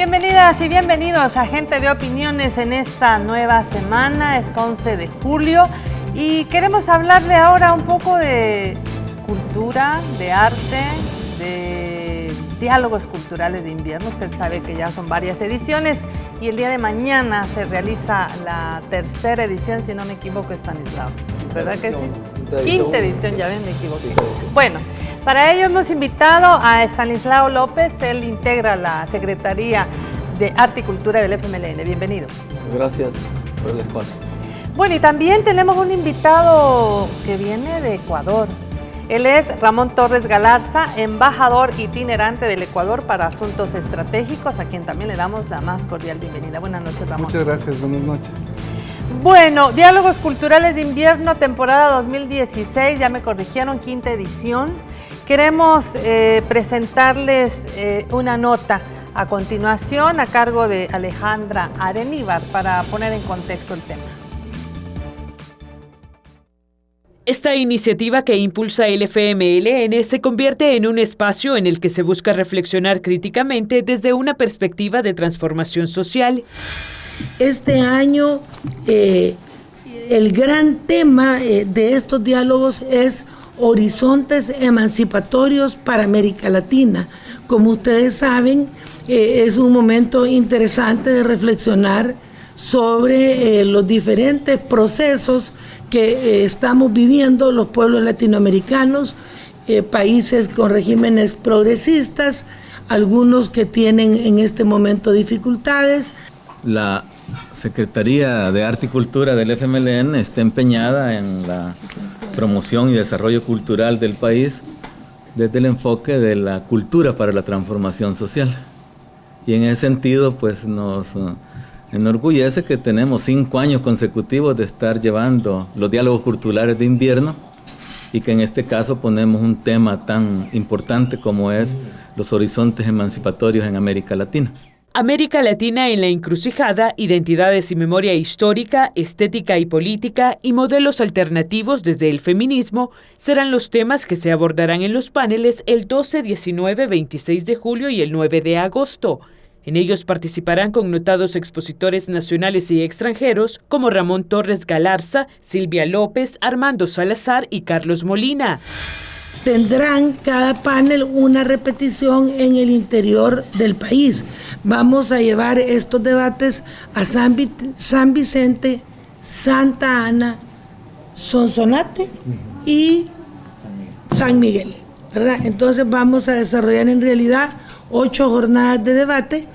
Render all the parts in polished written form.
Bienvenidas y bienvenidos a Gente de Opiniones en esta nueva semana, es 11 de julio y queremos hablarle ahora un poco de cultura, de arte, de diálogos culturales de invierno. Usted sabe que ya son varias ediciones y el día de mañana se realiza la tercera edición, si no me equivoco, Estanislao, ¿verdad que sí? Quinta edición, ya ven, me equivoqué. Bueno, para ello hemos invitado a Estanislao López, él integra la Secretaría de Arte y Cultura del FMLN. Bienvenido. Gracias por el espacio. Bueno, y también tenemos un invitado que viene de Ecuador. Él es Ramón Torres Galarza, embajador itinerante del Ecuador para asuntos estratégicos, a quien también le damos la más cordial bienvenida. Buenas noches, Ramón. Muchas gracias, buenas noches. Bueno, Diálogos Culturales de Invierno, temporada 2016, ya me corrigieron, quinta edición. Queremos presentarles una nota a continuación a cargo de Alejandra Areníbar para poner en contexto el tema. Esta iniciativa que impulsa el FMLN se convierte en un espacio en el que se busca reflexionar críticamente desde una perspectiva de transformación social. Este año el gran tema de estos diálogos es horizontes emancipatorios para América Latina. Como ustedes saben, es un momento interesante de reflexionar sobre los diferentes procesos que estamos viviendo los pueblos latinoamericanos, países con regímenes progresistas, algunos que tienen en este momento dificultades. La Secretaría de Arte y Cultura del FMLN está empeñada en la promoción y desarrollo cultural del país desde el enfoque de la cultura para la transformación social. Y en ese sentido, pues nos enorgullece que tenemos 5 años consecutivos de estar llevando los diálogos culturales de invierno y que en este caso ponemos un tema tan importante como es los horizontes emancipatorios en América Latina. América Latina en la encrucijada, identidades y memoria histórica, estética y política y modelos alternativos desde el feminismo serán los temas que se abordarán en los paneles el 12, 19, 26 de julio y el 9 de agosto. En ellos participarán connotados expositores nacionales y extranjeros como Ramón Torres Galarza, Silvia López, Armando Salazar y Carlos Molina. Tendrán cada panel una repetición en el interior del país. Vamos a llevar estos debates a San Vicente, Santa Ana, Sonsonate y San Miguel, ¿verdad? Entonces vamos a desarrollar en realidad 8 jornadas de debate.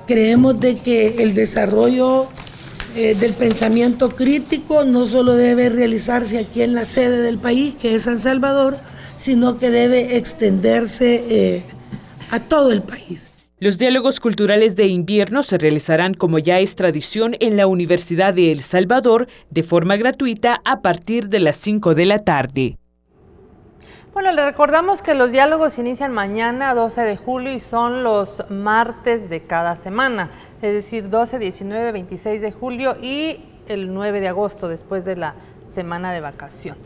Creemos de que el desarrollo del pensamiento crítico no solo debe realizarse aquí en la sede del país, que es San Salvador, sino que debe extenderse a todo el país. Los diálogos culturales de invierno se realizarán, como ya es tradición, en la Universidad de El Salvador de forma gratuita a partir de las 5 de la tarde. Bueno, le recordamos que los diálogos inician mañana, 12 de julio, y son los martes de cada semana, es decir, 12, 19, 26 de julio y el 9 de agosto, después de la semana de vacación.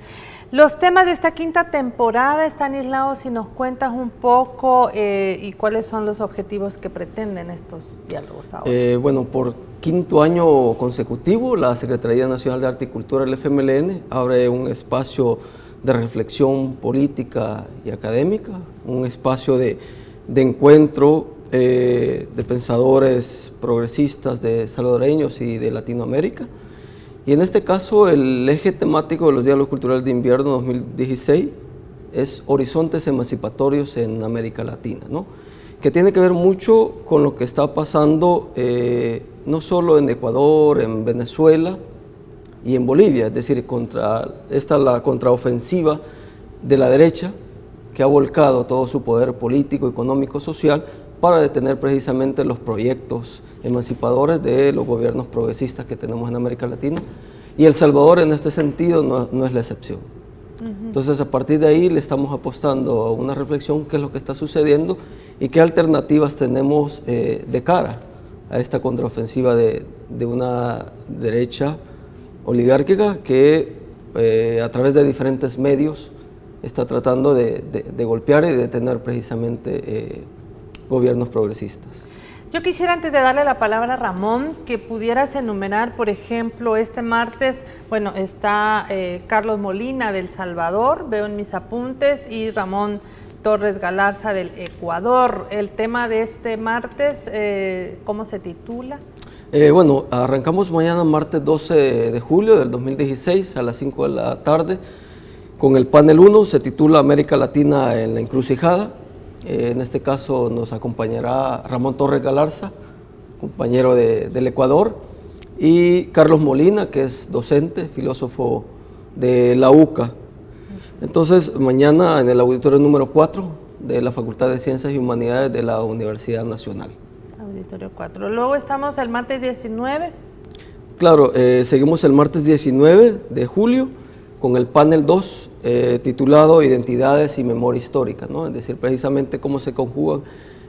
Los temas de esta quinta temporada, Estanislao, si nos cuentas un poco y cuáles son los objetivos que pretenden estos diálogos ahora. Bueno, por 5º año consecutivo, la Secretaría Nacional de Arte y Cultura del FMLN abre un espacio de reflexión política y académica, un espacio de encuentro de pensadores progresistas de salvadoreños y de Latinoamérica. Y en este caso el eje temático de los diálogos culturales de invierno 2016 es horizontes emancipatorios en América Latina, ¿no? Que tiene que ver mucho con lo que está pasando no solo en Ecuador, en Venezuela y en Bolivia, es decir, esta es la contraofensiva de la derecha que ha volcado todo su poder político, económico, social para detener precisamente los proyectos emancipadores de los gobiernos progresistas que tenemos en América Latina, y El Salvador en este sentido no es la excepción. Entonces, a partir de ahí le estamos apostando a una reflexión, qué es lo que está sucediendo y qué alternativas tenemos de cara a esta contraofensiva de una derecha oligárquica que a través de diferentes medios está tratando de golpear y de detener precisamente gobiernos progresistas. Yo quisiera, antes de darle la palabra a Ramón, que pudieras enumerar, por ejemplo, este martes, bueno, está Carlos Molina del Salvador, veo en mis apuntes, y Ramón Torres Galarza del Ecuador. El tema de este martes, ¿cómo se titula? Bueno, arrancamos mañana, martes 12 de julio del 2016, a las 5 de la tarde, con el panel 1, se titula América Latina en la encrucijada. En este caso nos acompañará Ramón Torres Galarza, compañero del Ecuador, y Carlos Molina, que es docente, filósofo de la UCA. Entonces, mañana en el auditorio número 4 de la Facultad de Ciencias y Humanidades de la Universidad Nacional. Auditorio 4. Luego estamos el martes 19. Claro, seguimos el martes 19 de julio con el panel 2 titulado Identidades y Memoria Histórica, ¿no? Es decir, precisamente cómo se conjugan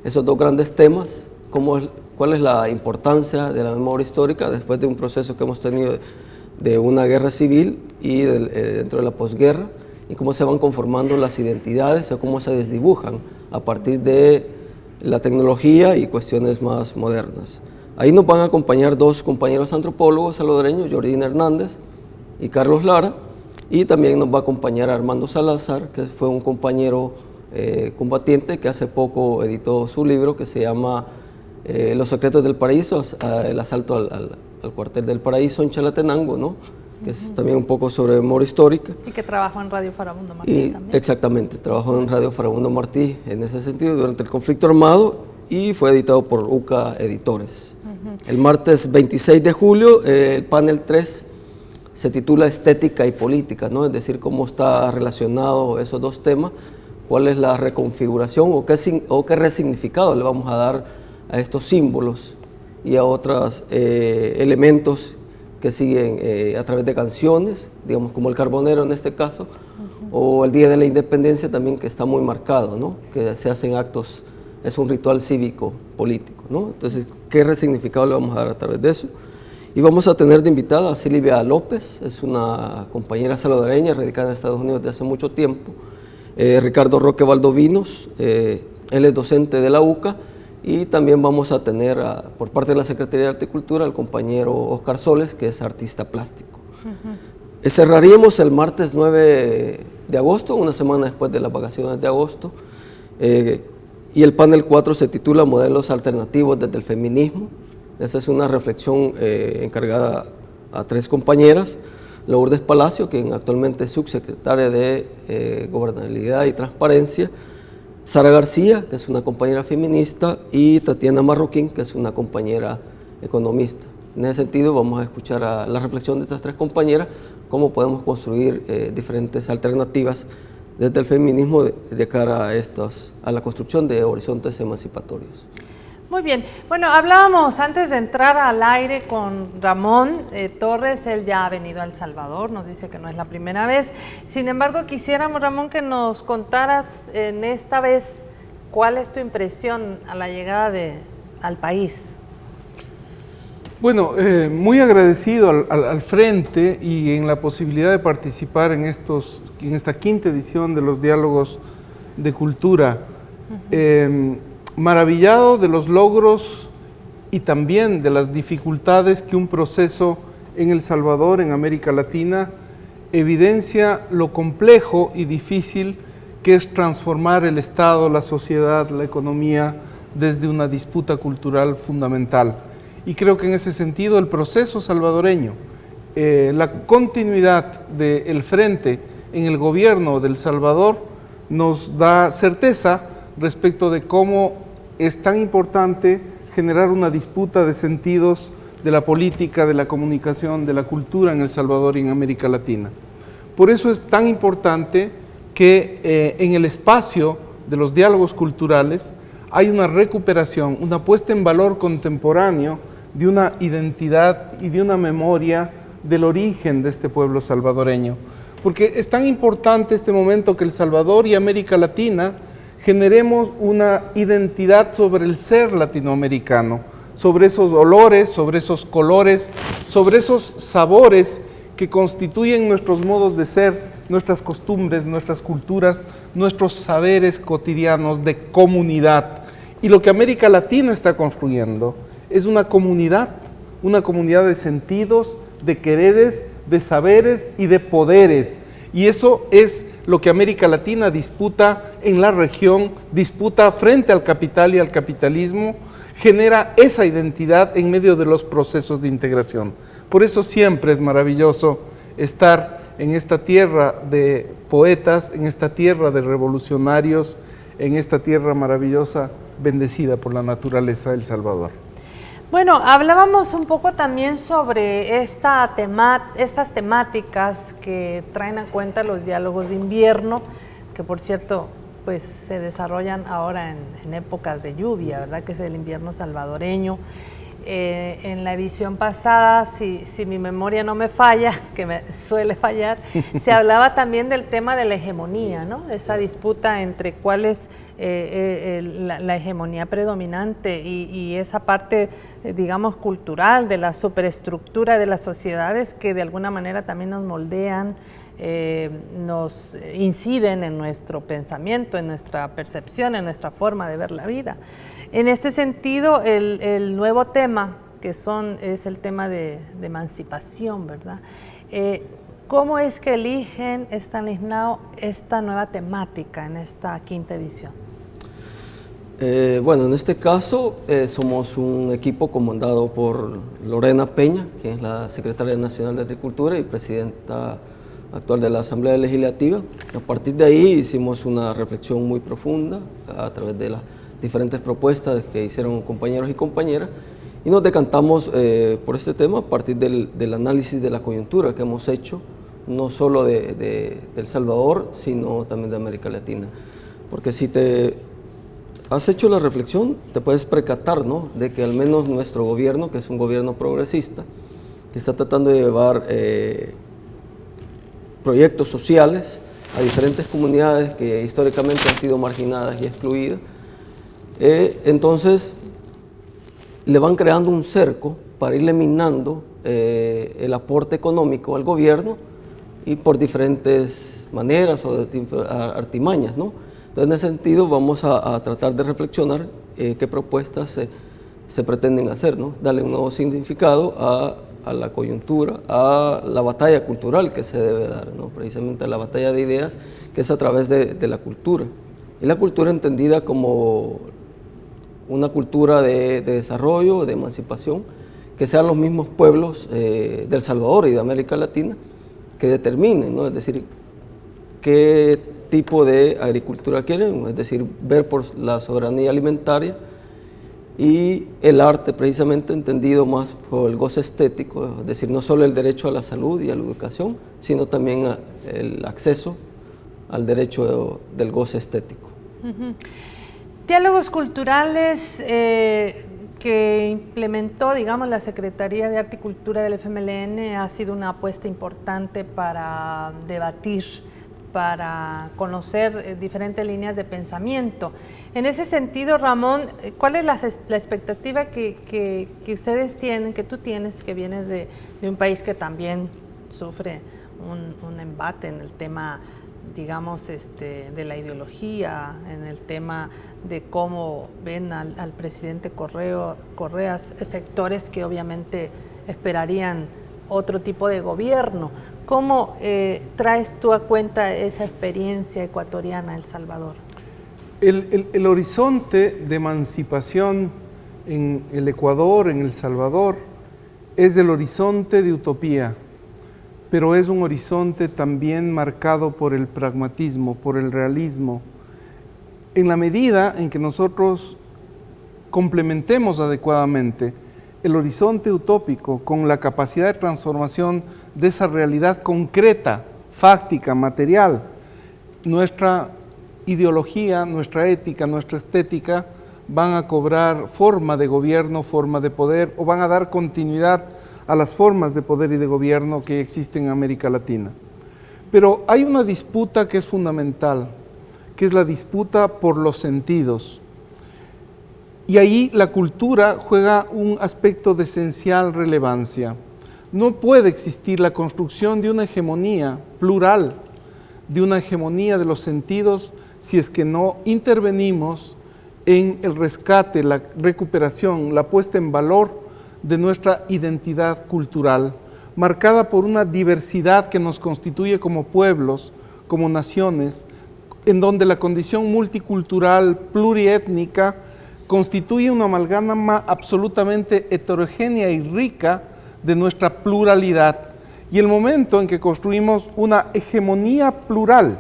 esos dos grandes temas, cuál es la importancia de la memoria histórica después de un proceso que hemos tenido de una guerra civil y dentro de la posguerra, y cómo se van conformando las identidades o cómo se desdibujan a partir de la tecnología y cuestiones más modernas. Ahí nos van a acompañar dos compañeros antropólogos salvadoreños, Jordina Hernández y Carlos Lara, y también nos va a acompañar Armando Salazar, que fue un compañero combatiente que hace poco editó su libro que se llama Los secretos del paraíso, el asalto al cuartel del paraíso en Chalatenango, ¿no? Que es también un poco sobre memoria histórica. Y que trabajó en Radio Farabundo Martí también. Exactamente, trabajó en Radio Farabundo Martí en ese sentido durante el conflicto armado y fue editado por UCA Editores. El martes 26 de julio, el panel 3 se titula Estética y Política, ¿no? Es decir, cómo está relacionado esos dos temas, cuál es la reconfiguración o qué resignificado le vamos a dar a estos símbolos y a otros elementos que siguen a través de canciones, digamos como el Carbonero en este caso, o el Día de la Independencia también, que está muy marcado, ¿no? Que se hacen actos, es un ritual cívico político, ¿no? Entonces, ¿qué resignificado le vamos a dar a través de eso? Y vamos a tener de invitada a Silvia López, es una compañera salvadoreña radicada en Estados Unidos desde hace mucho tiempo, Ricardo Roque Valdovinos, él es docente de la UCA, y también vamos a tener por parte de la Secretaría de Arte y Cultura al compañero Oscar Soles, que es artista plástico. Cerraríamos el martes 9 de agosto, una semana después de las vacaciones de agosto, y el panel 4 se titula Modelos alternativos desde el feminismo. Esa es una reflexión encargada a tres compañeras: Lourdes Palacio, quien actualmente es subsecretaria de Gobernabilidad y Transparencia; Sara García, que es una compañera feminista; y Tatiana Marroquín, que es una compañera economista. En ese sentido, vamos a escuchar a la reflexión de estas tres compañeras, cómo podemos construir diferentes alternativas desde el feminismo de cara a la construcción de horizontes emancipatorios. Muy bien. Bueno, hablábamos antes de entrar al aire con Ramón Torres. Él ya ha venido a El Salvador, nos dice que no es la primera vez. Sin embargo, quisiéramos, Ramón, que nos contaras en esta vez cuál es tu impresión a la llegada al país. Bueno, muy agradecido al Frente y en la posibilidad de participar en esta quinta edición de los Diálogos de Cultura. Maravillado de los logros y también de las dificultades que un proceso en El Salvador, en América Latina, evidencia lo complejo y difícil que es transformar el Estado, la sociedad, la economía desde una disputa cultural fundamental. Y creo que en ese sentido el proceso salvadoreño, la continuidad del Frente en el gobierno de El Salvador nos da certeza respecto de cómo es tan importante generar una disputa de sentidos de la política, de la comunicación, de la cultura en El Salvador y en América Latina. Por eso es tan importante que en el espacio de los diálogos culturales hay una recuperación, una puesta en valor contemporáneo de una identidad y de una memoria del origen de este pueblo salvadoreño. Porque es tan importante este momento que El Salvador y América Latina generemos una identidad sobre el ser latinoamericano, sobre esos olores, sobre esos colores, sobre esos sabores que constituyen nuestros modos de ser, nuestras costumbres, nuestras culturas, nuestros saberes cotidianos de comunidad. Y lo que América Latina está construyendo es una comunidad de sentidos, de quereres, de saberes y de poderes. Y eso es lo que América Latina disputa en la región, disputa frente al capital y al capitalismo, genera esa identidad en medio de los procesos de integración. Por eso siempre es maravilloso estar en esta tierra de poetas, en esta tierra de revolucionarios, en esta tierra maravillosa, bendecida por la naturaleza de El Salvador. Bueno, hablábamos un poco también sobre estas temáticas que traen a cuenta los diálogos de invierno, que por cierto, pues se desarrollan ahora en épocas de lluvia, ¿verdad? Que es el invierno salvadoreño. En la edición pasada, si mi memoria no me falla, que me suele fallar, se hablaba también del tema de la hegemonía, ¿no? Esa disputa entre cuál es la hegemonía predominante y esa parte, digamos, cultural de la superestructura de las sociedades que de alguna manera también nos moldean, nos inciden en nuestro pensamiento, en nuestra percepción, en nuestra forma de ver la vida. En este sentido, el nuevo tema, que es el tema de emancipación, ¿verdad? ¿Cómo es que eligen Stanislao esta nueva temática en esta quinta edición? Bueno, en este caso somos un equipo comandado por Lorena Peña, que es la Secretaria Nacional de Agricultura y Presidenta actual de la Asamblea Legislativa. A partir de ahí hicimos una reflexión muy profunda a través de las diferentes propuestas que hicieron compañeros y compañeras y nos decantamos por este tema a partir del análisis de la coyuntura que hemos hecho, no solo de El Salvador, sino también de América Latina. Porque si te has hecho la reflexión, te puedes percatar, ¿no?, de que al menos nuestro gobierno, que es un gobierno progresista, que está tratando de llevar proyectos sociales a diferentes comunidades que históricamente han sido marginadas y excluidas, entonces le van creando un cerco para ir eliminando el aporte económico al gobierno y por diferentes maneras o artimañas, ¿no? Entonces, en ese sentido vamos a tratar de reflexionar qué propuestas se pretenden hacer, ¿no? Darle un nuevo significado a la coyuntura, a la batalla cultural que se debe dar, ¿no? Precisamente a la batalla de ideas que es a través de la cultura. Y la cultura entendida como una cultura de desarrollo, de emancipación, que sean los mismos pueblos de El Salvador y de América Latina que determinen, ¿no? Es decir, qué tipo de agricultura quieren, es decir, ver por la soberanía alimentaria y el arte precisamente entendido más por el goce estético, es decir, no solo el derecho a la salud y a la educación, sino también el acceso al derecho del goce estético. Uh-huh. Diálogos culturales que implementó, digamos, la Secretaría de Arte y Cultura del FMLN ha sido una apuesta importante para debatir, para conocer diferentes líneas de pensamiento. En ese sentido, Ramón, ¿cuál es la expectativa que ustedes tienen, que tú tienes, que vienes de un país que también sufre un embate en el tema, digamos, de la ideología, en el tema de cómo ven al presidente Correa, sectores que obviamente esperarían otro tipo de gobierno? ¿Cómo traes tú a cuenta esa experiencia ecuatoriana en El Salvador? El horizonte de emancipación en el Ecuador, en El Salvador, es el horizonte de utopía, pero es un horizonte también marcado por el pragmatismo, por el realismo. En la medida en que nosotros complementemos adecuadamente el horizonte utópico con la capacidad de transformación de esa realidad concreta, fáctica, material, nuestra ideología, nuestra ética, nuestra estética van a cobrar forma de gobierno, forma de poder, o van a dar continuidad a las formas de poder y de gobierno que existen en América Latina. Pero hay una disputa que es fundamental, que es la disputa por los sentidos. Y ahí la cultura juega un aspecto de esencial relevancia. No puede existir la construcción de una hegemonía plural, de una hegemonía de los sentidos, si es que no intervenimos en el rescate, la recuperación, la puesta en valor de nuestra identidad cultural, marcada por una diversidad que nos constituye como pueblos, como naciones, en donde la condición multicultural, pluriétnica, constituye una amalgama absolutamente heterogénea y rica de nuestra pluralidad. Y el momento en que construimos una hegemonía plural,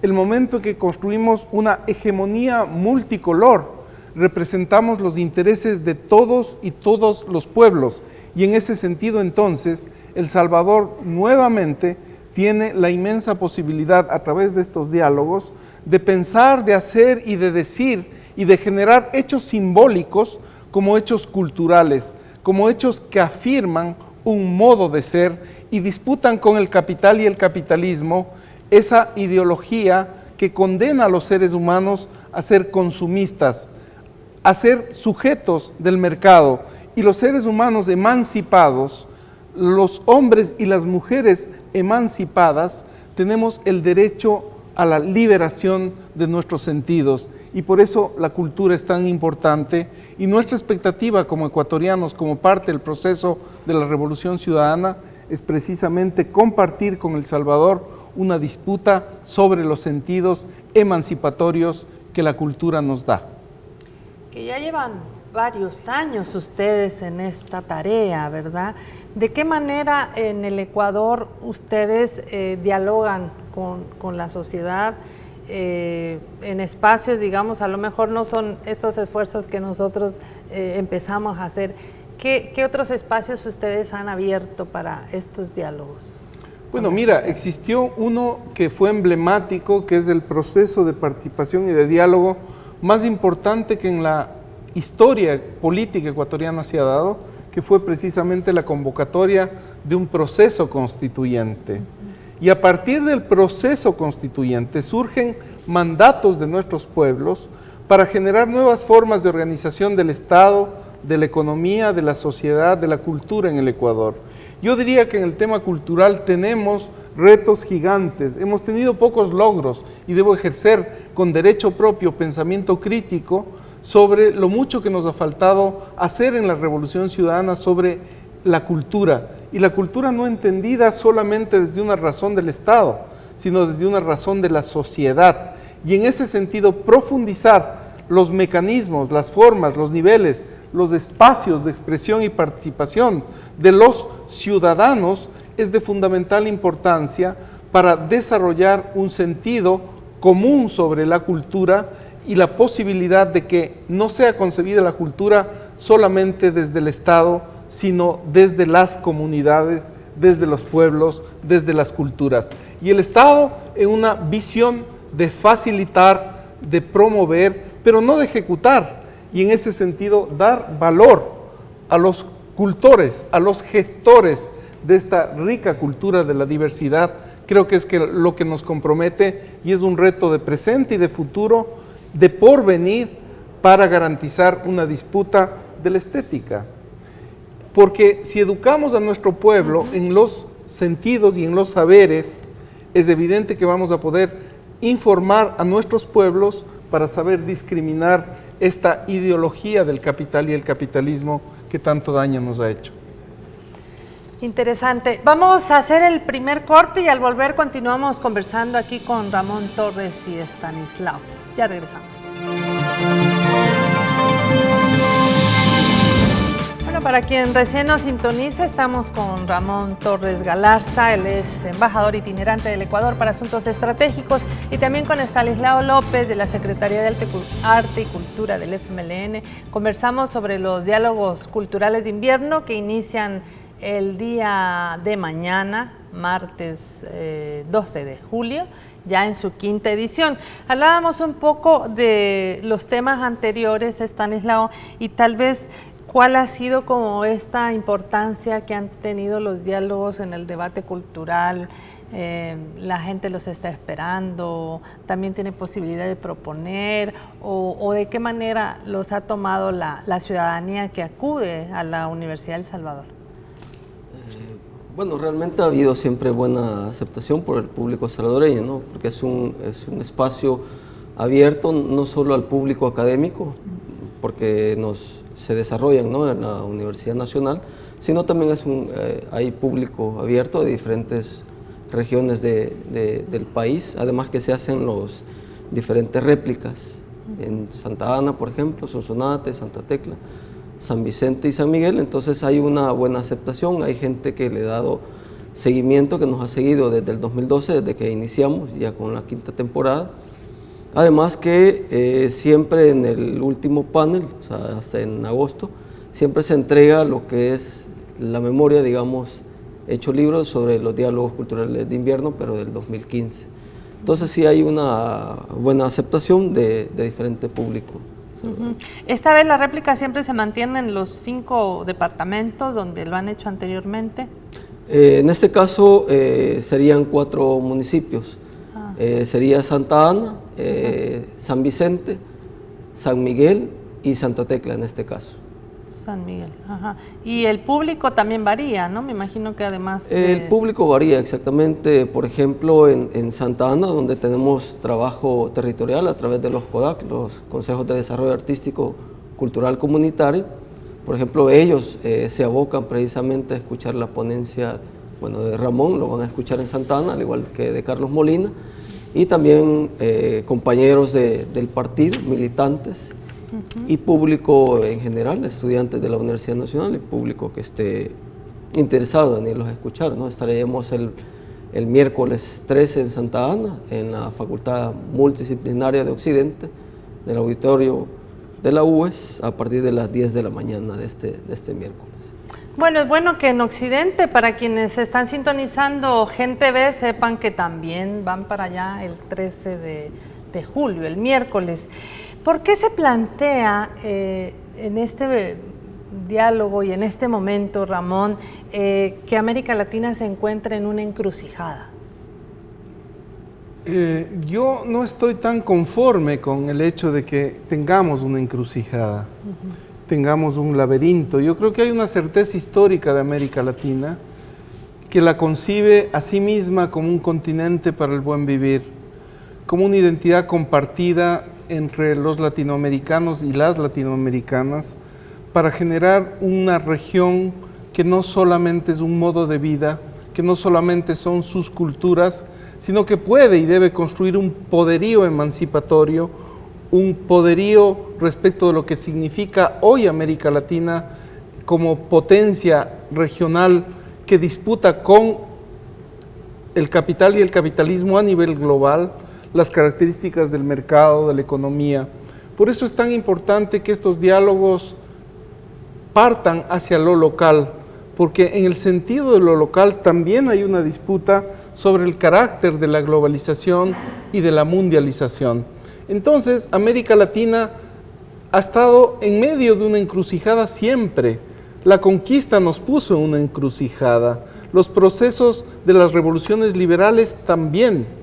el momento en que construimos una hegemonía multicolor, representamos los intereses de todos y todos los pueblos. Y en ese sentido, entonces, El Salvador nuevamente tiene la inmensa posibilidad, a través de estos diálogos, de pensar, de hacer y de decir y de generar hechos simbólicos como hechos culturales, como hechos que afirman un modo de ser y disputan con el capital y el capitalismo esa ideología que condena a los seres humanos a ser consumistas, a ser sujetos del mercado, y los seres humanos emancipados, los hombres y las mujeres emancipadas, tenemos el derecho a la liberación de nuestros sentidos, y por eso la cultura es tan importante, y nuestra expectativa como ecuatorianos, como parte del proceso de la Revolución Ciudadana, es precisamente compartir con El Salvador una disputa sobre los sentidos emancipatorios que la cultura nos da. Que ya llevan varios años ustedes en esta tarea, ¿verdad? ¿De qué manera en el Ecuador ustedes dialogan con la sociedad en espacios, digamos, a lo mejor no son estos esfuerzos que nosotros empezamos a hacer? ¿Qué otros espacios ustedes han abierto para estos diálogos? Bueno, mira, existió uno que fue emblemático, que es el proceso de participación y de diálogo más importante que en la historia política ecuatoriana se ha dado, que fue precisamente la convocatoria de un proceso constituyente. Y a partir del proceso constituyente surgen mandatos de nuestros pueblos para generar nuevas formas de organización del Estado, de la economía, de la sociedad, de la cultura en el Ecuador. Yo diría que en el tema cultural tenemos retos gigantes, hemos tenido pocos logros y debo ejercer con derecho propio pensamiento crítico sobre lo mucho que nos ha faltado hacer en la Revolución Ciudadana sobre la cultura, y la cultura no entendida solamente desde una razón del Estado, sino desde una razón de la sociedad, y en ese sentido profundizar los mecanismos, las formas, los niveles, los espacios de expresión y participación de los ciudadanos es de fundamental importancia para desarrollar un sentido común sobre la cultura y la posibilidad de que no sea concebida la cultura solamente desde el Estado, sino desde las comunidades, desde los pueblos, desde las culturas. Y el Estado en una visión de facilitar, de promover, pero no de ejecutar, y en ese sentido dar valor a los cultores, a los gestores de esta rica cultura de la diversidad. Creo que es lo que nos compromete y es un reto de presente y de futuro, de porvenir, para garantizar una disputa de la estética. Porque si educamos a nuestro pueblo en los sentidos y en los saberes, es evidente que vamos a poder informar a nuestros pueblos para saber discriminar esta ideología del capital y el capitalismo que tanto daño nos ha hecho. Interesante. Vamos a hacer el primer corte y al volver continuamos conversando aquí con Ramón Torres y Estanislao. Ya regresamos. Bueno, para quien recién nos sintoniza, estamos con Ramón Torres Galarza. Él es embajador itinerante del Ecuador para Asuntos Estratégicos, y también con Estanislao López de la Secretaría de Arte y Cultura del FMLN. Conversamos sobre los diálogos culturales de invierno que inician el día de mañana, martes 12 de julio, ya en su quinta edición. Hablábamos un poco de los temas anteriores, Estanislao, y tal vez cuál ha sido como esta importancia que han tenido los diálogos en el debate cultural. La gente los está esperando, también tiene posibilidad de proponer, o de qué manera los ha tomado la ciudadanía que acude a la Universidad del Salvador. Bueno, realmente ha habido siempre buena aceptación por el público salvadoreño, ¿no? Porque es un espacio abierto no solo al público académico, porque se desarrollan, ¿no?, en la Universidad Nacional, sino también hay público abierto de diferentes regiones del país, además que se hacen los diferentes réplicas en Santa Ana, por ejemplo, Sonsonate, Santa Tecla, San Vicente y San Miguel. Entonces hay una buena aceptación, hay gente que le ha dado seguimiento, que nos ha seguido desde el 2012, desde que iniciamos ya con la 5ª temporada. Además que siempre en el último panel, o sea, hasta en agosto, siempre se entrega lo que es la memoria, digamos, hecho libros sobre los diálogos culturales de invierno, pero del 2015. Entonces sí hay una buena aceptación de diferente público. Esta vez la réplica siempre se mantiene en los 5 departamentos donde lo han hecho anteriormente. En este caso serían 4 municipios. Sería Santa Ana, San Vicente, San Miguel y Santa Tecla en este caso. San Miguel, ajá. Y el público también varía, ¿no? Me imagino que además... El público varía exactamente. Por ejemplo, en Santa Ana, donde tenemos trabajo territorial a través de los CODAC, los Consejos de Desarrollo Artístico Cultural Comunitario, por ejemplo, ellos se abocan precisamente a escuchar la ponencia, bueno, de Ramón, lo van a escuchar en Santa Ana, al igual que de Carlos Molina, y también compañeros del partido, militantes, y público en general, estudiantes de la Universidad Nacional y público que esté interesado en irlos a escuchar, ¿no? Estaremos el miércoles 13 en Santa Ana, en la Facultad Multidisciplinaria de Occidente, del auditorio de la UES, a partir de las 10 de la mañana de este miércoles. Bueno, es bueno que en Occidente, para quienes están sintonizando Gente B, sepan que también van para allá el 13 de julio, el miércoles. ¿Por qué se plantea en este diálogo y en este momento, Ramón, que América Latina se encuentre en una encrucijada? Yo no estoy tan conforme con el hecho de que tengamos una encrucijada, tengamos un laberinto. Yo creo que hay una certeza histórica de América Latina que la concibe a sí misma como un continente para el buen vivir, como una identidad compartida entre los latinoamericanos y las latinoamericanas para generar una región que no solamente es un modo de vida, que no solamente son sus culturas, sino que puede y debe construir un poderío emancipatorio, un poderío respecto de lo que significa hoy América Latina como potencia regional que disputa con el capital y el capitalismo a nivel global, las características del mercado, de la economía. Por eso es tan importante que estos diálogos partan hacia lo local, porque en el sentido de lo local también hay una disputa sobre el carácter de la globalización y de la mundialización. Entonces, América Latina ha estado en medio de una encrucijada siempre. La conquista nos puso en una encrucijada. Los procesos de las revoluciones liberales también.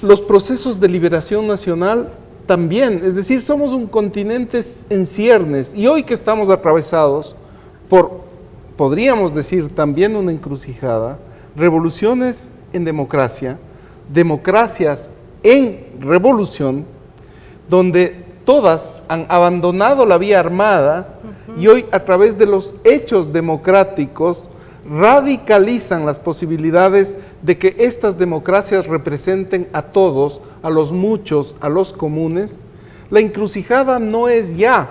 Los procesos de liberación nacional también, es decir, somos un continente en ciernes y hoy que estamos atravesados por, podríamos decir, también una encrucijada, revoluciones en democracia, democracias en revolución, donde todas han abandonado la vía armada y hoy a través de los hechos democráticos radicalizan las posibilidades de que estas democracias representen a todos, a los muchos, a los comunes. La encrucijada no es ya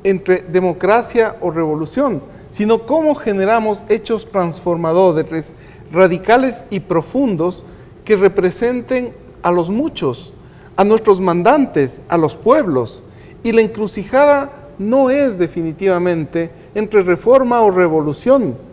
entre democracia o revolución, sino cómo generamos hechos transformadores, radicales y profundos que representen a los muchos, a nuestros mandantes, a los pueblos. Y la encrucijada no es definitivamente entre reforma o revolución.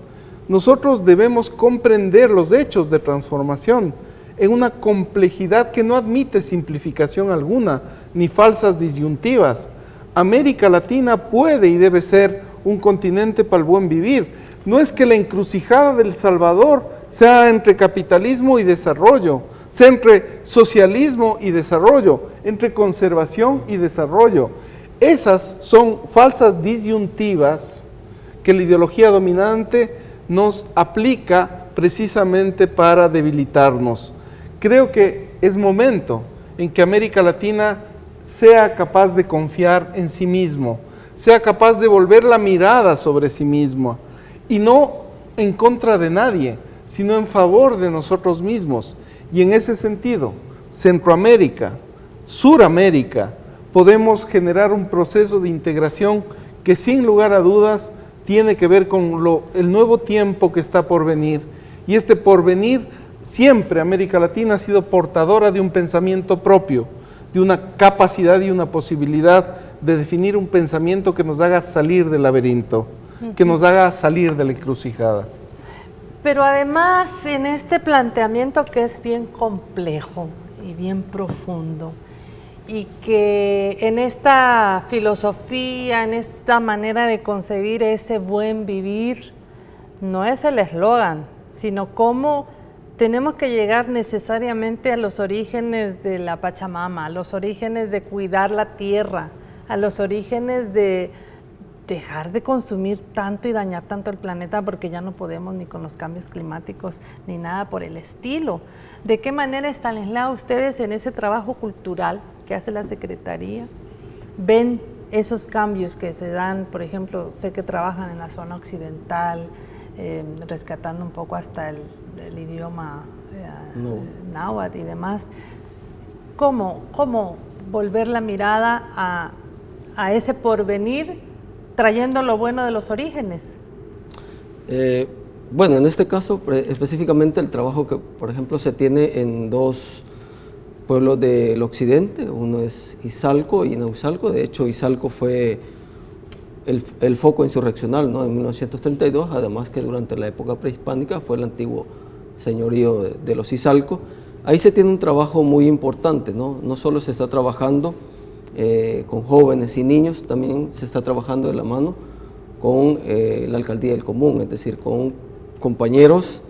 Nosotros debemos comprender los hechos de transformación en una complejidad que no admite simplificación alguna, ni falsas disyuntivas. América Latina puede y debe ser un continente para el buen vivir. No es que la encrucijada del Salvador sea entre capitalismo y desarrollo, sea entre socialismo y desarrollo, entre conservación y desarrollo. Esas son falsas disyuntivas que la ideología dominante nos aplica precisamente para debilitarnos. Creo que es momento en que América Latina sea capaz de confiar en sí mismo, sea capaz de volver la mirada sobre sí mismo, y no en contra de nadie, sino en favor de nosotros mismos. Y en ese sentido, Centroamérica, Suramérica, podemos generar un proceso de integración que sin lugar a dudas tiene que ver con el nuevo tiempo que está por venir. Y este porvenir, siempre América Latina ha sido portadora de un pensamiento propio, de una capacidad y una posibilidad de definir un pensamiento que nos haga salir del laberinto, que nos haga salir de la encrucijada. Pero además, en este planteamiento que es bien complejo y bien profundo, y que en esta filosofía, en esta manera de concebir ese buen vivir, no es el eslogan, sino cómo tenemos que llegar necesariamente a los orígenes de la Pachamama, a los orígenes de cuidar la tierra, a los orígenes de dejar de consumir tanto y dañar tanto el planeta, porque ya no podemos ni con los cambios climáticos ni nada por el estilo. ¿De qué manera, Stanislao, ustedes en ese trabajo cultural que hace la Secretaría ven esos cambios que se dan? Por ejemplo, sé que trabajan en la zona occidental, rescatando un poco hasta el idioma náhuatl y demás. ¿Cómo volver la mirada a ese porvenir, trayendo lo bueno de los orígenes? Bueno, en este caso específicamente el trabajo que, por ejemplo, se tiene en dos pueblos del occidente, uno es Izalco y Nauzalco. De hecho, Izalco fue el foco insurreccional, ¿no?, en 1932, además que durante la época prehispánica fue el antiguo señorío de los Izalco. Ahí se tiene un trabajo muy importante, ¿no? No solo se está trabajando con jóvenes y niños, también se está trabajando de la mano con la alcaldía del común, es decir, con compañeros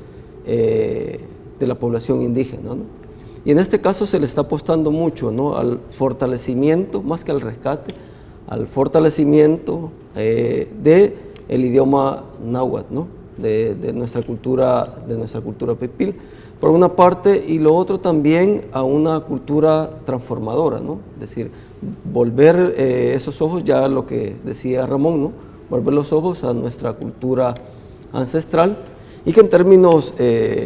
de la población indígena, ¿no? Y en este caso se le está apostando mucho, ¿no?, al fortalecimiento, más que al rescate, al fortalecimiento del idioma náhuatl, ¿no?, de nuestra cultura pipil, por una parte, y lo otro también a una cultura transformadora, ¿no? Es decir, volver esos ojos, ya lo que decía Ramón, ¿no?, volver los ojos a nuestra cultura ancestral, y que en términos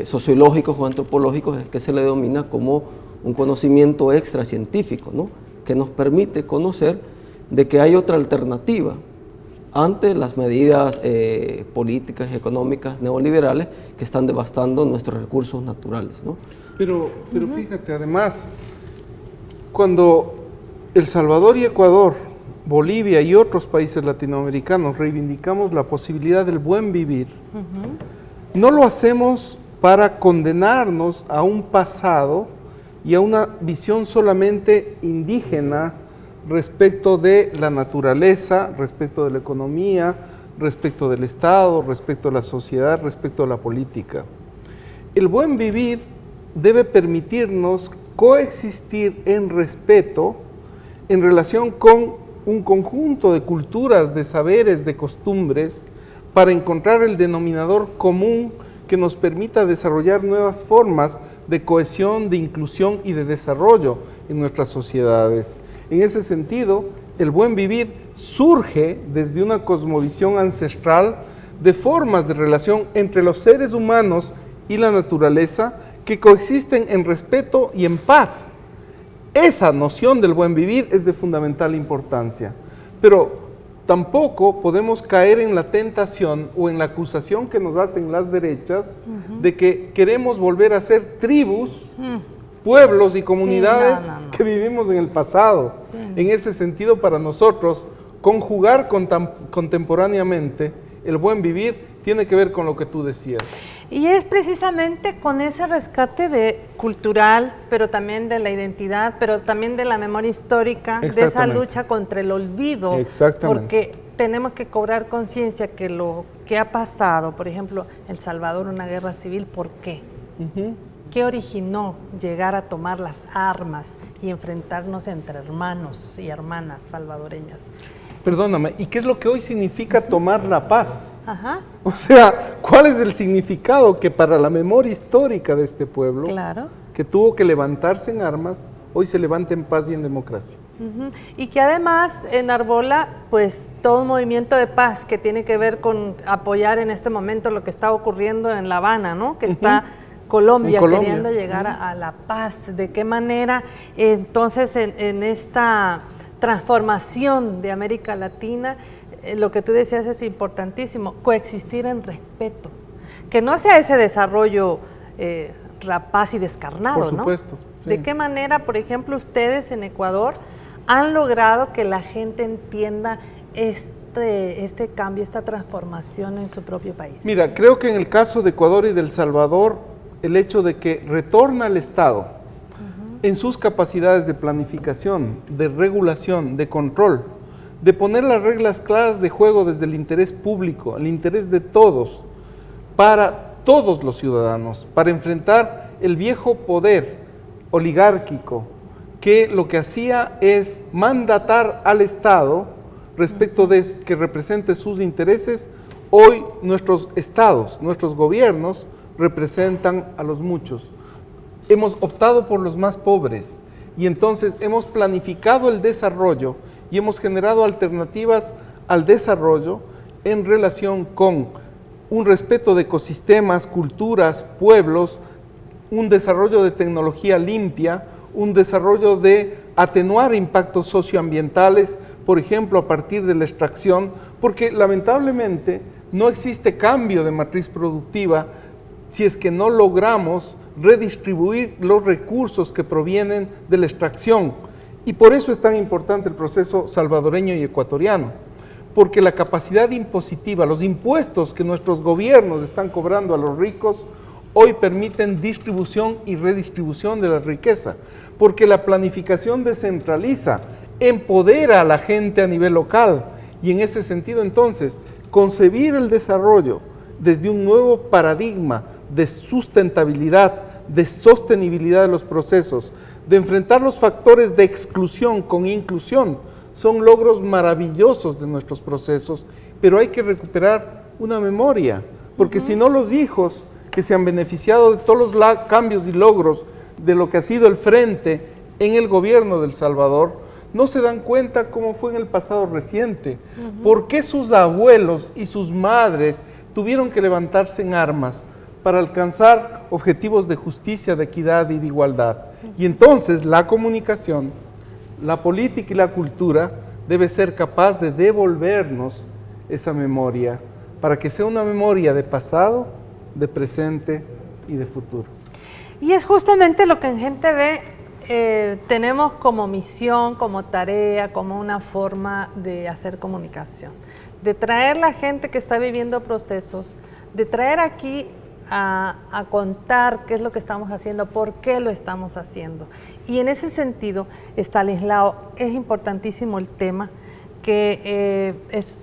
sociológicos o antropológicos es que se le denomina como un conocimiento extracientífico, ¿no?, que nos permite conocer de que hay otra alternativa ante las medidas políticas y económicas neoliberales que están devastando nuestros recursos naturales, ¿no? Pero fíjate, además, cuando El Salvador y Ecuador, Bolivia y otros países latinoamericanos reivindicamos la posibilidad del buen vivir, no lo hacemos para condenarnos a un pasado y a una visión solamente indígena respecto de la naturaleza, respecto de la economía, respecto del Estado, respecto de la sociedad, respecto de la política. El buen vivir debe permitirnos coexistir en respeto en relación con un conjunto de culturas, de saberes, de costumbres, para encontrar el denominador común que nos permita desarrollar nuevas formas de cohesión, de inclusión y de desarrollo en nuestras sociedades. En ese sentido, el buen vivir surge desde una cosmovisión ancestral de formas de relación entre los seres humanos y la naturaleza que coexisten en respeto y en paz. Esa noción del buen vivir es de fundamental importancia, pero tampoco podemos caer en la tentación o en la acusación que nos hacen las derechas de que queremos volver a ser tribus, pueblos y comunidades que vivimos en el pasado. En ese sentido, para nosotros, conjugar contemporáneamente el buen vivir tiene que ver con lo que tú decías. Y es precisamente con ese rescate cultural, pero también de la identidad, pero también de la memoria histórica, de esa lucha contra el olvido. Exactamente. Porque tenemos que cobrar conciencia que lo que ha pasado, por ejemplo, El Salvador, una guerra civil, ¿por qué? ¿Qué originó llegar a tomar las armas y enfrentarnos entre hermanos y hermanas salvadoreñas? Perdóname, ¿y qué es lo que hoy significa tomar la paz? O sea, ¿cuál es el significado que para la memoria histórica de este pueblo, que tuvo que levantarse en armas, hoy se levanta en paz y en democracia. Y que además enarbola pues todo un movimiento de paz que tiene que ver con apoyar en este momento lo que está ocurriendo en La Habana, ¿no? Que está Colombia queriendo llegar a la paz. ¿De qué manera entonces en esta transformación de América Latina, lo que tú decías es importantísimo, coexistir en respeto, que no sea ese desarrollo rapaz y descarnado, por supuesto, ¿no? Sí. ¿De qué manera, por ejemplo, ustedes en Ecuador han logrado que la gente entienda este cambio, esta transformación en su propio país? Mira, creo que en el caso de Ecuador y de El Salvador, el hecho de que retorna al Estado en sus capacidades de planificación, de regulación, de control, de poner las reglas claras de juego desde el interés público, el interés de todos, para todos los ciudadanos, para enfrentar el viejo poder oligárquico, que lo que hacía es mandatar al Estado respecto de que represente sus intereses. Hoy nuestros estados, nuestros gobiernos representan a los muchos. Hemos optado por los más pobres y entonces hemos planificado el desarrollo y hemos generado alternativas al desarrollo en relación con un respeto de ecosistemas, culturas, pueblos, un desarrollo de tecnología limpia, un desarrollo de atenuar impactos socioambientales, por ejemplo, a partir de la extracción, porque lamentablemente no existe cambio de matriz productiva si es que no logramos redistribuir los recursos que provienen de la extracción. Y por eso es tan importante el proceso salvadoreño y ecuatoriano, porque la capacidad impositiva, los impuestos que nuestros gobiernos están cobrando a los ricos, hoy permiten distribución y redistribución de la riqueza, porque la planificación descentraliza, empodera a la gente a nivel local, y en ese sentido entonces, concebir el desarrollo desde un nuevo paradigma de sustentabilidad, de sostenibilidad de los procesos, de enfrentar los factores de exclusión con inclusión, son logros maravillosos de nuestros procesos, pero hay que recuperar una memoria, porque si no los hijos que se han beneficiado de todos los cambios y logros de lo que ha sido el frente en el gobierno de El Salvador, no se dan cuenta cómo fue en el pasado reciente, por qué sus abuelos y sus madres tuvieron que levantarse en armas para alcanzar objetivos de justicia, de equidad y de igualdad. Y entonces la comunicación, la política y la cultura debe ser capaz de devolvernos esa memoria para que sea una memoria de pasado, de presente y de futuro. Y es justamente lo que en Gente Ve tenemos como misión, como tarea, como una forma de hacer comunicación, de traer la gente que está viviendo procesos, de traer aquí a contar qué es lo que estamos haciendo, por qué lo estamos haciendo. Y en ese sentido, Estanislao, es importantísimo el tema que es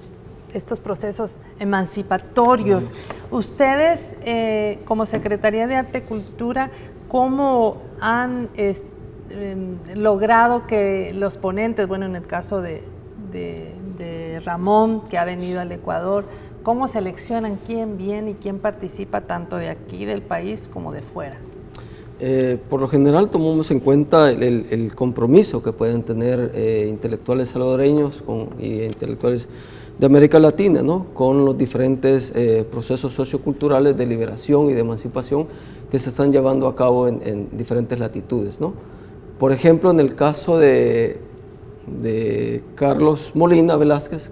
estos procesos emancipatorios. Ustedes, como Secretaría de Arte y Cultura, ¿cómo han logrado que los ponentes, bueno, en el caso de Ramón, que ha venido al Ecuador, cómo seleccionan quién viene y quién participa tanto de aquí del país como de fuera? Por lo general tomamos en cuenta el compromiso que pueden tener intelectuales salvadoreños y intelectuales de América Latina, ¿no?, con los diferentes procesos socioculturales de liberación y de emancipación que se están llevando a cabo en diferentes latitudes, ¿no? Por ejemplo, en el caso de Carlos Molina Velázquez,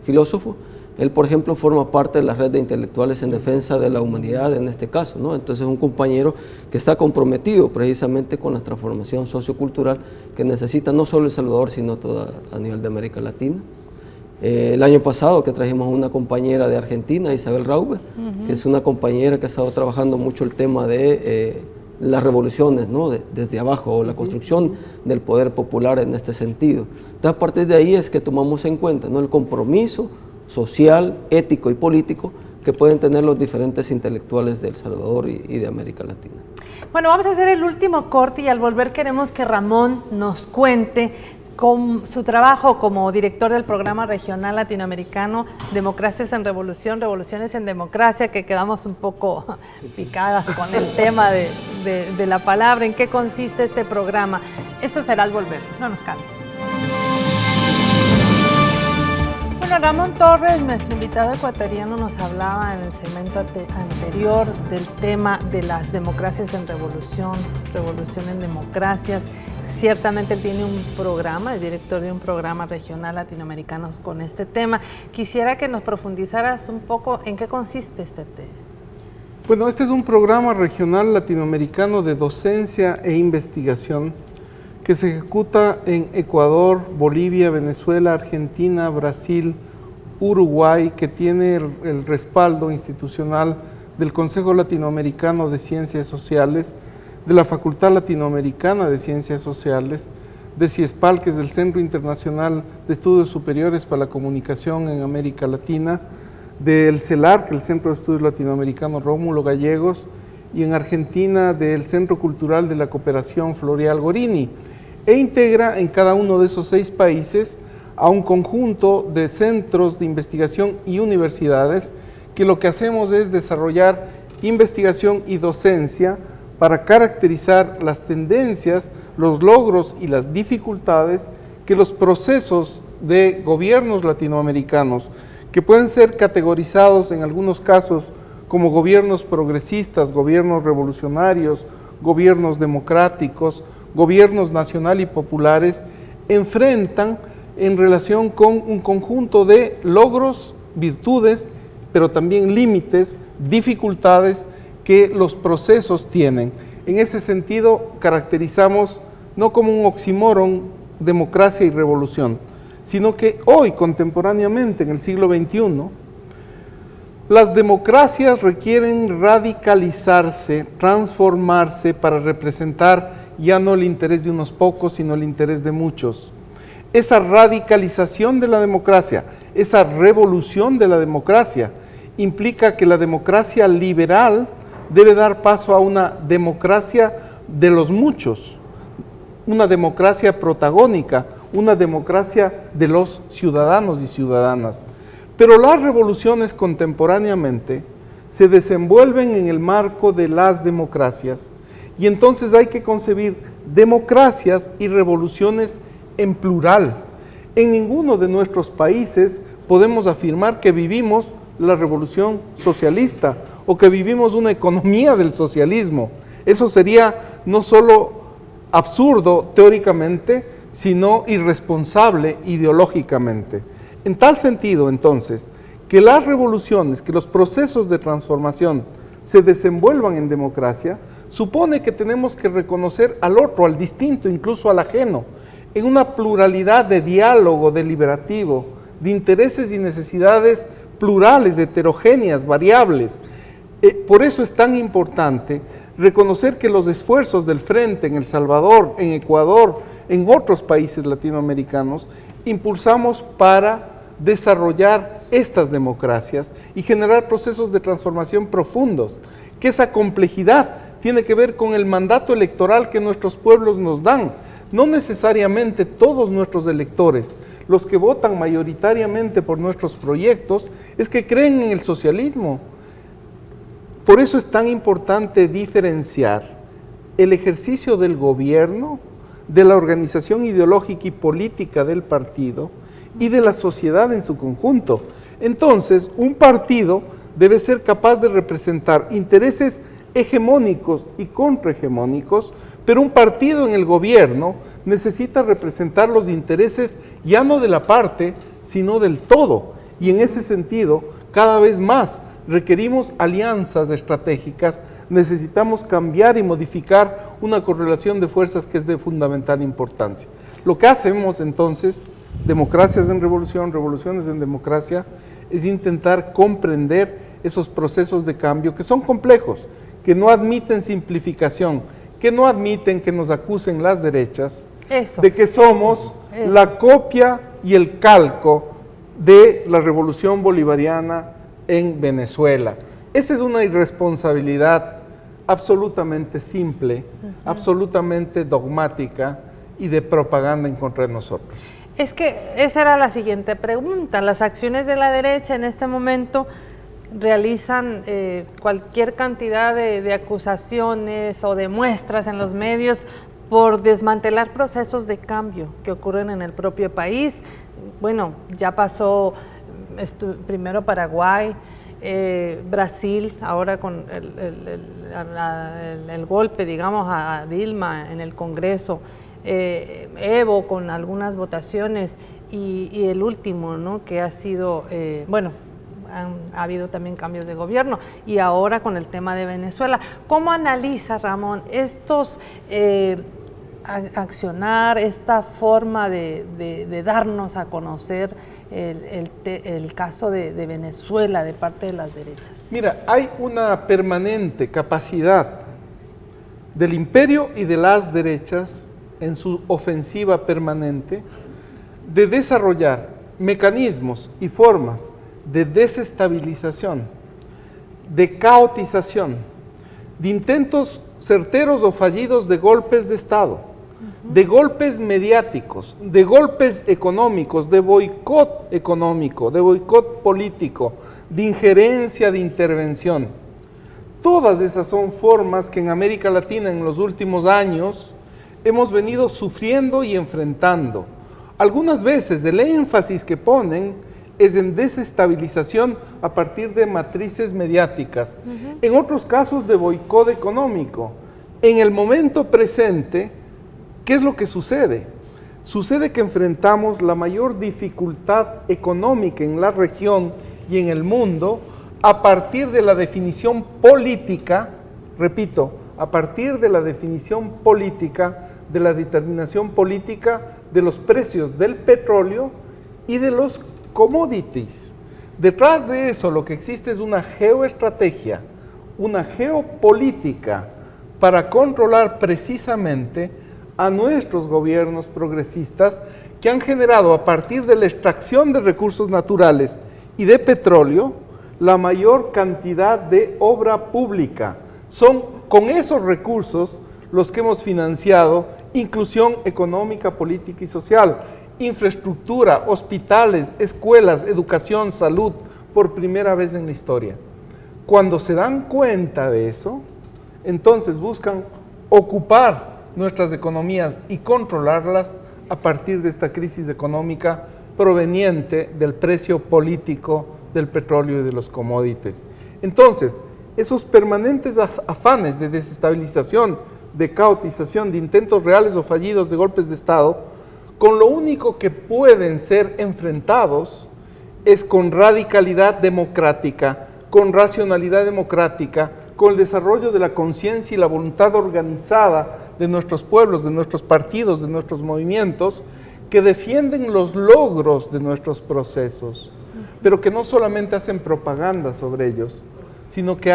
filósofo, él, por ejemplo, forma parte de la red de intelectuales en defensa de la humanidad en este caso, ¿no? Entonces es un compañero que está comprometido precisamente con la transformación sociocultural que necesita no solo El Salvador, sino toda a nivel de América Latina. El año pasado que trajimos a una compañera de Argentina, Isabel Raube, que es una compañera que ha estado trabajando mucho el tema de las revoluciones, ¿no?, desde abajo, o la construcción del poder popular en este sentido. Entonces, a partir de ahí es que tomamos en cuenta, ¿no?, el compromiso social, ético y político que pueden tener los diferentes intelectuales de El Salvador y de América Latina. Bueno, vamos a hacer el último corte y al volver queremos que Ramón nos cuente con su trabajo como director del programa regional latinoamericano Democracias en Revolución, Revoluciones en Democracia, que quedamos un poco picadas con el tema de la palabra, ¿en qué consiste este programa? Esto será al volver, no nos cambien. Bueno, Ramón Torres, nuestro invitado ecuatoriano, nos hablaba en el segmento anterior del tema de las democracias en revolución, revolución en democracias. Ciertamente él tiene un programa, es director de un programa regional latinoamericano con este tema. Quisiera que nos profundizaras un poco en qué consiste este tema. Bueno, este es un programa regional latinoamericano de docencia e investigación que se ejecuta en Ecuador, Bolivia, Venezuela, Argentina, Brasil, Uruguay, que tiene el respaldo institucional del Consejo Latinoamericano de Ciencias Sociales, de la Facultad Latinoamericana de Ciencias Sociales, de CIESPAL, que es el Centro Internacional de Estudios Superiores para la Comunicación en América Latina, del CELAR, que es el Centro de Estudios Latinoamericanos Rómulo Gallegos, y en Argentina del Centro Cultural de la Cooperación Floreal Gorini, e integra en cada uno de esos 6 países a un conjunto de centros de investigación y universidades que lo que hacemos es desarrollar investigación y docencia para caracterizar las tendencias, los logros y las dificultades que los procesos de gobiernos latinoamericanos, que pueden ser categorizados en algunos casos como gobiernos progresistas, gobiernos revolucionarios, gobiernos democráticos, gobiernos nacional y populares, enfrentan en relación con un conjunto de logros, virtudes, pero también límites, dificultades que los procesos tienen. En ese sentido, caracterizamos no como un oxímoron democracia y revolución, sino que hoy, contemporáneamente, en el siglo XXI, las democracias requieren radicalizarse, transformarse para representar ya no el interés de unos pocos, sino el interés de muchos. Esa radicalización de la democracia, esa revolución de la democracia, implica que la democracia liberal debe dar paso a una democracia de los muchos, una democracia protagónica, una democracia de los ciudadanos y ciudadanas. Pero las revoluciones contemporáneamente se desenvuelven en el marco de las democracias y entonces hay que concebir democracias y revoluciones en plural. En ninguno de nuestros países podemos afirmar que vivimos la revolución socialista o que vivimos una economía del socialismo. Eso sería no solo absurdo teóricamente, sino irresponsable ideológicamente. En tal sentido, entonces, que las revoluciones, que los procesos de transformación se desenvuelvan en democracia, supone que tenemos que reconocer al otro, al distinto, incluso al ajeno, en una pluralidad de diálogo deliberativo, de intereses y necesidades plurales, heterogéneas, variables. Por eso es tan importante reconocer que los esfuerzos del Frente en El Salvador, en Ecuador, en otros países latinoamericanos, impulsamos para desarrollar estas democracias y generar procesos de transformación profundos, que esa complejidad tiene que ver con el mandato electoral que nuestros pueblos nos dan. No necesariamente todos nuestros electores, los que votan mayoritariamente por nuestros proyectos, es que creen en el socialismo. Por eso es tan importante diferenciar el ejercicio del gobierno, de la organización ideológica y política del partido y de la sociedad en su conjunto. Entonces, un partido debe ser capaz de representar intereses hegemónicos y contrahegemónicos, pero un partido en el gobierno necesita representar los intereses ya no de la parte, sino del todo. Y en ese sentido, cada vez más requerimos alianzas estratégicas, necesitamos cambiar y modificar una correlación de fuerzas que es de fundamental importancia. Lo que hacemos entonces, democracias en revolución, revoluciones en democracia, es intentar comprender esos procesos de cambio que son complejos, que no admiten simplificación, que no admiten que nos acusen las derechas de que somos la copia y el calco de la revolución bolivariana en Venezuela. Esa es una irresponsabilidad absolutamente simple, absolutamente dogmática y de propaganda en contra de nosotros. Es que esa era la siguiente pregunta. Las acciones de la derecha en este momento realizan cualquier cantidad de acusaciones o de muestras en los medios por desmantelar procesos de cambio que ocurren en el propio país. Bueno, ya pasó primero Paraguay, Brasil, ahora con el golpe, digamos, a Dilma en el Congreso, Evo con algunas votaciones y el último, ¿no?, que ha sido, ha habido también cambios de gobierno y ahora con el tema de Venezuela. ¿Cómo analiza, Ramón, estos accionar, esta forma de darnos a conocer el caso de Venezuela de parte de las derechas? Mira, hay una permanente capacidad del imperio y de las derechas en su ofensiva permanente de desarrollar mecanismos y formas de desestabilización, de caotización, de intentos certeros o fallidos de golpes de Estado, de golpes mediáticos, de golpes económicos, de boicot económico, de boicot político, de injerencia, de intervención. Todas esas son formas que en América Latina en los últimos años hemos venido sufriendo y enfrentando. Algunas veces el énfasis que ponen es en desestabilización a partir de matrices mediáticas, en otros casos de boicot económico. En el momento presente, ¿qué es lo que sucede? Sucede que enfrentamos la mayor dificultad económica en la región y en el mundo a partir de la definición política, repito, a partir de la definición política, de la determinación política de los precios del petróleo y de los commodities. Detrás de eso lo que existe es una geoestrategia, una geopolítica para controlar precisamente a nuestros gobiernos progresistas que han generado a partir de la extracción de recursos naturales y de petróleo la mayor cantidad de obra pública. Son con esos recursos los que hemos financiado inclusión económica, política y social, infraestructura, hospitales, escuelas, educación, salud, por primera vez en la historia. Cuando se dan cuenta de eso, entonces buscan ocupar nuestras economías y controlarlas a partir de esta crisis económica proveniente del precio político del petróleo y de los commodities. Entonces, esos permanentes afanes de desestabilización, de caotización, de intentos reales o fallidos de golpes de Estado, con lo único que pueden ser enfrentados es con radicalidad democrática, con racionalidad democrática, con el desarrollo de la conciencia y la voluntad organizada de nuestros pueblos, de nuestros partidos, de nuestros movimientos, que defienden los logros de nuestros procesos, pero que no solamente hacen propaganda sobre ellos, sino que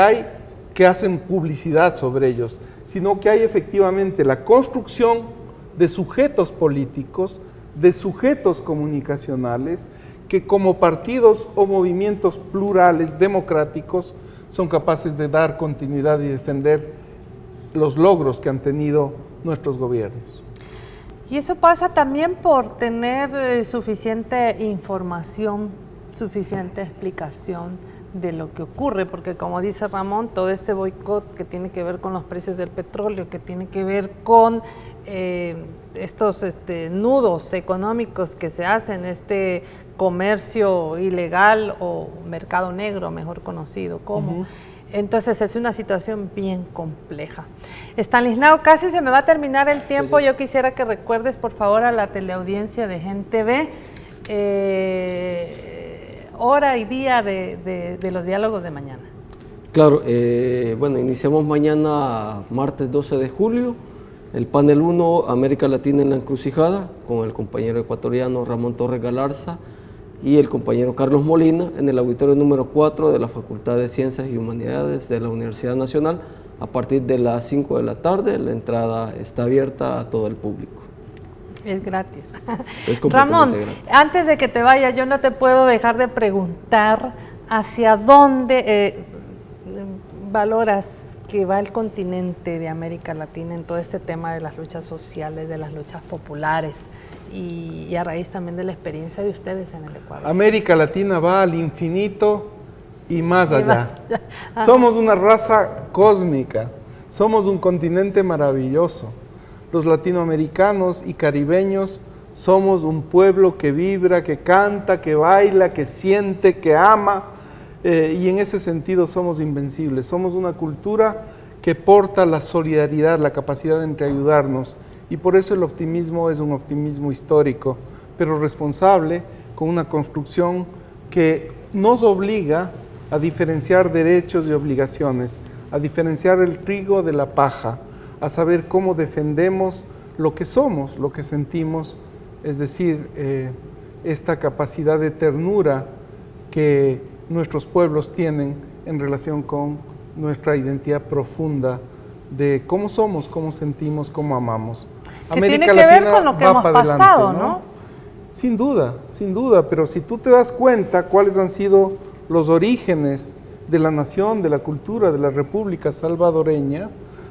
hacen publicidad sobre ellos, sino que hay efectivamente la construcción de sujetos políticos, de sujetos comunicacionales, que como partidos o movimientos plurales, democráticos, son capaces de dar continuidad y defender los logros que han tenido nuestros gobiernos. Y eso pasa también por tener suficiente información, suficiente explicación de lo que ocurre, porque como dice Ramón, todo este boicot que tiene que ver con los precios del petróleo, que tiene que ver con estos nudos económicos que se hacen, este comercio ilegal o mercado negro, mejor conocido como. Entonces es una situación bien compleja. Stanislao, casi se me va a terminar el tiempo. Sí. Yo quisiera que recuerdes por favor a la teleaudiencia de Gen TV hora y día de los diálogos de mañana. Claro, bueno, iniciamos mañana martes 12 de julio, el panel 1, América Latina en la encrucijada, con el compañero ecuatoriano Ramón Torres Galarza y el compañero Carlos Molina, en el auditorio número 4 de la Facultad de Ciencias y Humanidades de la Universidad Nacional, a partir de las 5 de la tarde. La entrada está abierta a todo el público. Es gratis. Es completamente gratis. Antes de que te vayas, yo no te puedo dejar de preguntar hacia dónde valoras que va el continente de América Latina en todo este tema de las luchas sociales, de las luchas populares y a raíz también de la experiencia de ustedes en el Ecuador? América Latina va al infinito y más allá. Somos una raza cósmica, somos un continente maravilloso. Los latinoamericanos y caribeños somos un pueblo que vibra, que canta, que baila, que siente, que ama, y en ese sentido somos invencibles. Somos una cultura que porta la solidaridad, la capacidad de entreayudarnos, y por eso el optimismo es un optimismo histórico, pero responsable, con una construcción que nos obliga a diferenciar derechos y obligaciones, a diferenciar el trigo de la paja, a saber cómo defendemos lo que somos, lo que sentimos, es decir, esta capacidad de ternura que nuestros pueblos tienen en relación con nuestra identidad profunda de cómo somos, cómo sentimos, cómo amamos. Que tiene que ver con lo que hemos pasado, ¿no? Sin duda, pero si tú te das cuenta cuáles han sido los orígenes de la nación, de la cultura, de la República Salvadoreña,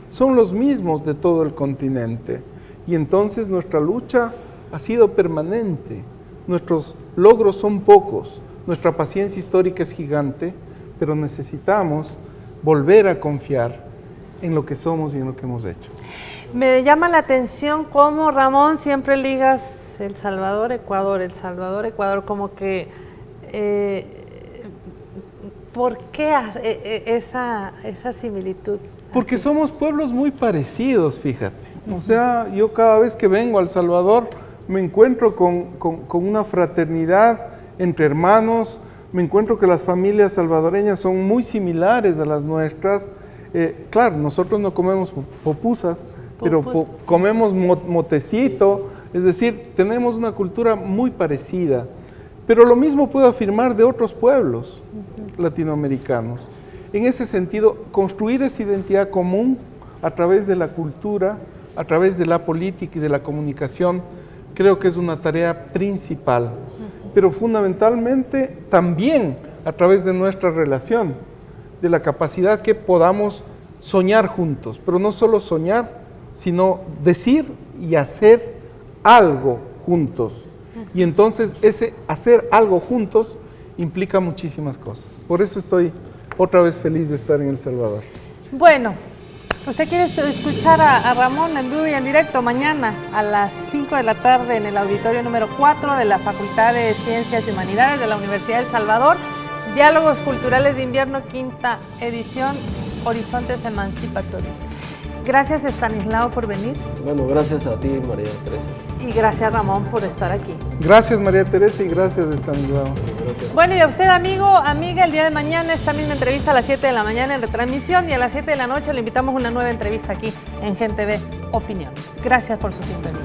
son los mismos de todo el continente. Y entonces nuestra lucha ha sido permanente. Nuestros logros son pocos, nuestra paciencia histórica es gigante, pero necesitamos volver a confiar en lo que somos y en lo que hemos hecho. Me llama la atención cómo, Ramón, siempre ligas El Salvador, Ecuador, como que... ¿por qué esa similitud? Porque somos pueblos muy parecidos, fíjate. O sea, yo cada vez que vengo a El Salvador me encuentro con una fraternidad entre hermanos, me encuentro que las familias salvadoreñas son muy similares a las nuestras. Claro, nosotros no comemos pupusas, pero comemos motecito, es decir, tenemos una cultura muy parecida. Pero lo mismo puedo afirmar de otros pueblos latinoamericanos. En ese sentido, construir esa identidad común a través de la cultura, a través de la política y de la comunicación, creo que es una tarea principal. Pero fundamentalmente también a través de nuestra relación, de la capacidad que podamos soñar juntos, pero no solo soñar, sino decir y hacer algo juntos. Y entonces ese hacer algo juntos implica muchísimas cosas. Por eso estoy otra vez feliz de estar en El Salvador. Bueno, usted quiere escuchar a Ramón en vivo y en directo mañana a las 5 de la tarde en el auditorio número 4 de la Facultad de Ciencias y Humanidades de la Universidad de El Salvador. Diálogos Culturales de Invierno, quinta edición, Horizontes Emancipatorios. Gracias, Estanislao, por venir. Bueno, gracias a ti, María Teresa. Y gracias, Ramón, por estar aquí. Gracias, María Teresa, y gracias, Estanislao. Gracias. Bueno, y a usted, amigo, amiga, el día de mañana esta misma entrevista a las 7 de la mañana en retransmisión, y a las 7 de la noche le invitamos a una nueva entrevista aquí en Gen TV Opiniones. Gracias por su sintonía.